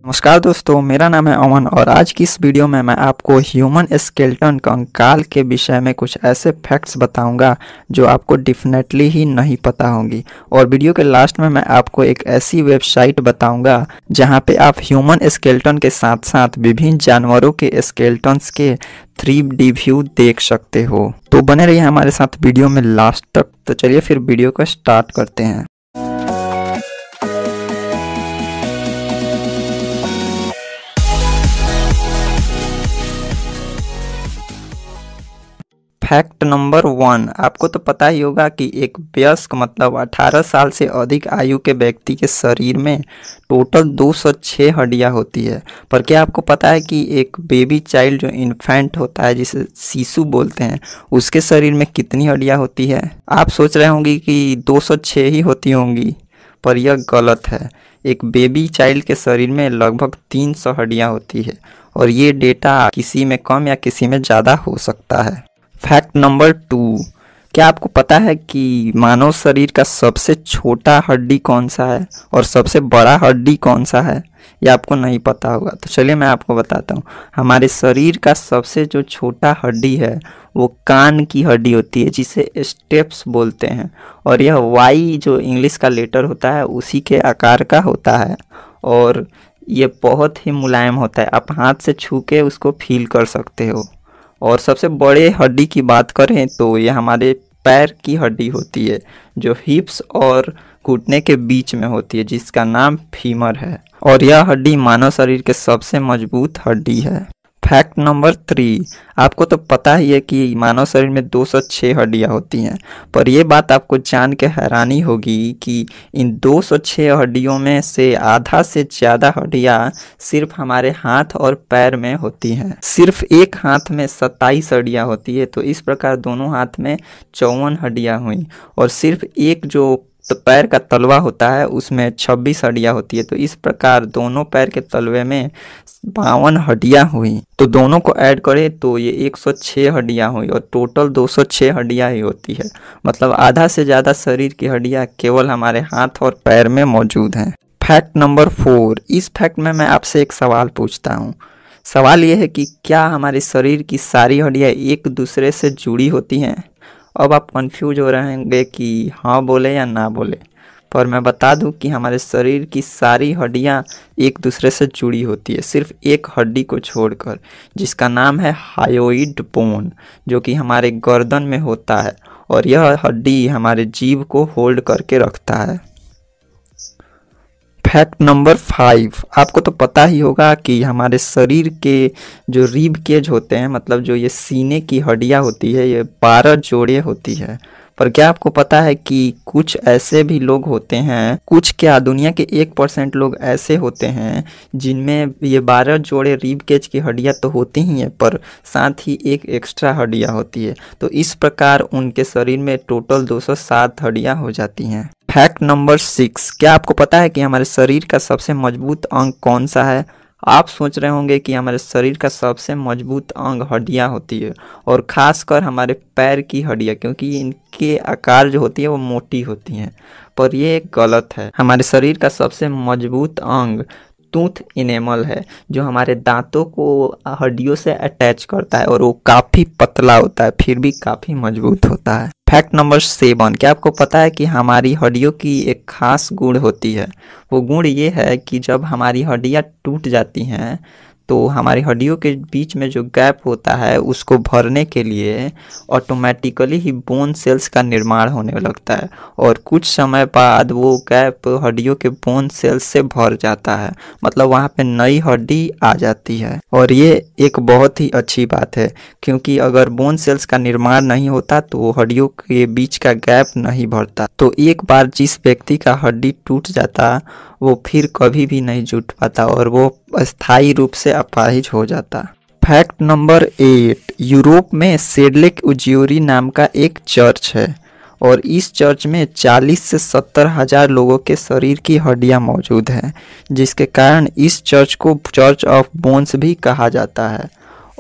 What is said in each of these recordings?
नमस्कार दोस्तों, मेरा नाम है अमन और आज की इस वीडियो में मैं आपको ह्यूमन स्केलेटन कंकाल के विषय में कुछ ऐसे फैक्ट्स बताऊंगा जो आपको डेफिनेटली ही नहीं पता होंगी। और वीडियो के लास्ट में मैं आपको एक ऐसी वेबसाइट बताऊंगा जहां पे आप ह्यूमन स्केलेटन के साथ साथ विभिन्न जानवरों के स्केलेटन्स के 3D व्यू देख सकते हो। तो बने रहिए हमारे साथ वीडियो में लास्ट तक। तो चलिए फिर वीडियो को स्टार्ट करते हैं। फैक्ट नंबर 1, आपको तो पता ही होगा कि एक वयस्क मतलब 18 साल से अधिक आयु के व्यक्ति के शरीर में टोटल 206 हड्डियां होती है। पर क्या आपको पता है कि एक बेबी चाइल्ड जो इन्फेंट होता है, जिसे शिशु बोलते हैं, उसके शरीर में कितनी हड्डियां होती है? आप सोच रहे होंगे कि 206 ही होती होंगी, पर यह गलत है। एक बेबी चाइल्ड के शरीर में लगभग 300 हड्डियां होती है और ये डेटा किसी में कम या किसी में ज़्यादा हो सकता है। फैक्ट नंबर 2, क्या आपको पता है कि मानव शरीर का सबसे छोटा हड्डी कौन सा है और सबसे बड़ा हड्डी कौन सा है? ये आपको नहीं पता होगा, तो चलिए मैं आपको बताता हूँ। हमारे शरीर का सबसे जो छोटा हड्डी है वो कान की हड्डी होती है, जिसे स्टेप्स बोलते हैं। और यह वाई जो इंग्लिश का लेटर होता है उसी के आकार का होता है और ये बहुत ही मुलायम होता है। आप हाथ से छू के उसको फील कर सकते हो। और सबसे बड़े हड्डी की बात करें तो ये हमारे पैर की हड्डी होती है, जो हिप्स और घुटने के बीच में होती है, जिसका नाम फीमर है। और यह हड्डी मानव शरीर के सबसे मजबूत हड्डी है। फैक्ट नंबर 3, आपको तो पता ही है कि मानव शरीर में 206 हड्डियां होती हैं, पर यह बात आपको जान के हैरानी होगी कि इन 206 हड्डियों में से आधा से ज़्यादा हड्डियां सिर्फ हमारे हाथ और पैर में होती हैं। सिर्फ एक हाथ में 27 हड्डियां होती है, तो इस प्रकार दोनों हाथ में 54 हड्डियां हुई। और सिर्फ एक जो पैर का तलवा होता है उसमें 26 हड्डियां होती है, तो इस प्रकार दोनों पैर के तलवे में 52 हड्डियां हुई। तो दोनों को ऐड करें तो ये 106 हड्डियां हुई और टोटल 206 हड्डियां ही होती है। मतलब आधा से ज़्यादा शरीर की हड्डियां केवल हमारे हाथ और पैर में मौजूद हैं। फैक्ट नंबर 4, इस फैक्ट में मैं आपसे एक सवाल पूछता हूँ। सवाल ये है कि क्या हमारे शरीर की सारी हड्डियाँ एक दूसरे से जुड़ी होती हैं? अब आप कंफ्यूज हो रहे होंगे कि हाँ बोले या ना बोले, पर मैं बता दूं कि हमारे शरीर की सारी हड्डियां एक दूसरे से जुड़ी होती है, सिर्फ एक हड्डी को छोड़कर, जिसका नाम है हायोइड बोन, जो कि हमारे गर्दन में होता है। और यह हड्डी हमारे जीभ को होल्ड करके रखता है। फैक्ट नंबर 5, आपको तो पता ही होगा कि हमारे शरीर के जो रिब केज होते हैं, मतलब जो ये सीने की हड्डियां होती है, ये 12 जोड़े होती है। पर क्या आपको पता है कि कुछ ऐसे भी लोग होते हैं, कुछ क्या दुनिया के 1% लोग ऐसे होते हैं जिनमें ये 12 जोड़े रिब केज की हड्डियां तो होती ही हैं, पर साथ ही एक एक्स्ट्रा हड्डियां होती है। तो इस प्रकार उनके शरीर में टोटल 207 हड्डियां हो जाती हैं। फैक्ट नंबर 6, क्या आपको पता है कि हमारे शरीर का सबसे मजबूत अंग कौन सा है? आप सोच रहे होंगे कि हमारे शरीर का सबसे मजबूत अंग हड्डियां होती है, और ख़ासकर हमारे पैर की हड्डियां, क्योंकि इनके आकार जो होती है वो मोटी होती हैं। पर ये गलत है। हमारे शरीर का सबसे मजबूत अंग टूथ इनेमल है, जो हमारे दांतों को हड्डियों से अटैच करता है और वो काफ़ी पतला होता है, फिर भी काफ़ी मजबूत होता है। फैक्ट नंबर 7, क्या आपको पता है कि हमारी हड्डियों की एक खास गुण होती है? वो गुण ये है कि जब हमारी हड्डियाँ टूट जाती हैं तो हमारी हड्डियों के बीच में जो गैप होता है उसको भरने के लिए ऑटोमेटिकली ही बोन सेल्स का निर्माण होने लगता है, और कुछ समय बाद वो गैप हड्डियों के बोन सेल्स से भर जाता है। मतलब वहाँ पे नई हड्डी आ जाती है। और ये एक बहुत ही अच्छी बात है, क्योंकि अगर बोन सेल्स का निर्माण नहीं होता तो हड्डियों के बीच का गैप नहीं भरता। तो एक बार जिस व्यक्ति का हड्डी टूट जाता वो फिर कभी भी नहीं जुट पाता और वो अस्थायी रूप से अपाहिज हो जाता। फैक्ट नंबर 8, यूरोप में सेडलेक उज्यूरी नाम का एक चर्च है और इस चर्च में 40 से 70 हज़ार लोगों के शरीर की हड्डियां मौजूद हैं, जिसके कारण इस चर्च को चर्च ऑफ बोन्स भी कहा जाता है।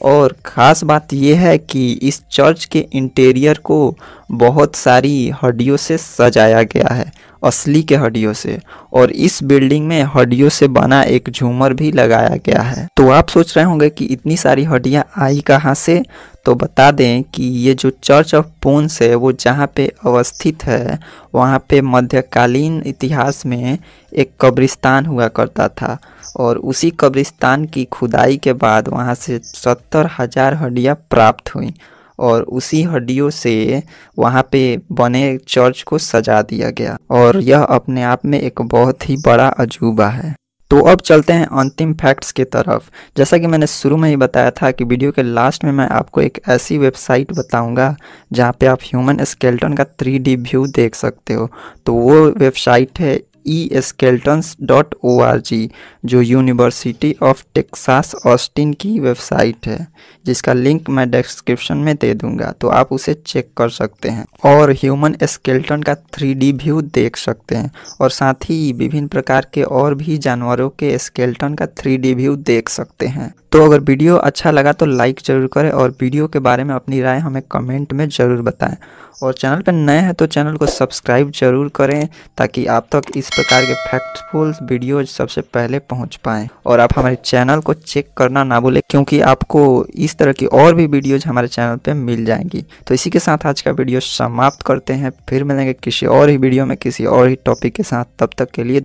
और ख़ास बात यह है कि इस चर्च के इंटीरियर को बहुत सारी हड्डियों से सजाया गया है असली के हड्डियों से, और इस बिल्डिंग में हड्डियों से बना एक झूमर भी लगाया गया है। तो आप सोच रहे होंगे कि इतनी सारी हड्डियां आई कहाँ से। तो बता दें कि ये जो चर्च ऑफ बोन्स है वो जहाँ पे अवस्थित है वहाँ पे मध्यकालीन इतिहास में एक कब्रिस्तान हुआ करता था, और उसी कब्रिस्तान की खुदाई के बाद वहाँ से 70,000 हड्डियाँ प्राप्त हुई, और उसी हड्डियों से वहाँ पे बने चर्च को सजा दिया गया, और यह अपने आप में एक बहुत ही बड़ा अजूबा है। तो अब चलते हैं अंतिम फैक्ट्स की तरफ। जैसा कि मैंने शुरू में ही बताया था कि वीडियो के लास्ट में मैं आपको एक ऐसी वेबसाइट बताऊंगा जहाँ पे आप ह्यूमन स्केलेटन का 3D व्यू देख सकते हो। तो वो वेबसाइट है eskeletons.org, जो यूनिवर्सिटी ऑफ टेक्सास ऑस्टिन की वेबसाइट है, जिसका लिंक मैं डिस्क्रिप्शन में दे दूंगा, तो आप उसे चेक कर सकते हैं और ह्यूमन स्केलेटन का 3D व्यू देख सकते हैं, और साथ ही विभिन्न प्रकार के और भी जानवरों के स्केलेटन का 3D व्यू देख सकते हैं। तो अगर वीडियो अच्छा लगा तो लाइक ज़रूर करें, और वीडियो के बारे में अपनी राय हमें कमेंट में ज़रूर बताएं, और चैनल पर नए हैं तो चैनल को सब्सक्राइब जरूर करें ताकि आप तक इस प्रकार के फैक्टफुल वीडियोज सबसे पहले पहुंच पाएं। और आप हमारे चैनल को चेक करना ना भूलें, क्योंकि आपको इस तरह की और भी वीडियोज हमारे चैनल पे मिल जाएंगी। तो इसी के साथ आज का वीडियो समाप्त करते हैं, फिर मिलेंगे किसी और ही वीडियो में किसी और ही टॉपिक के साथ। तब तक के लिए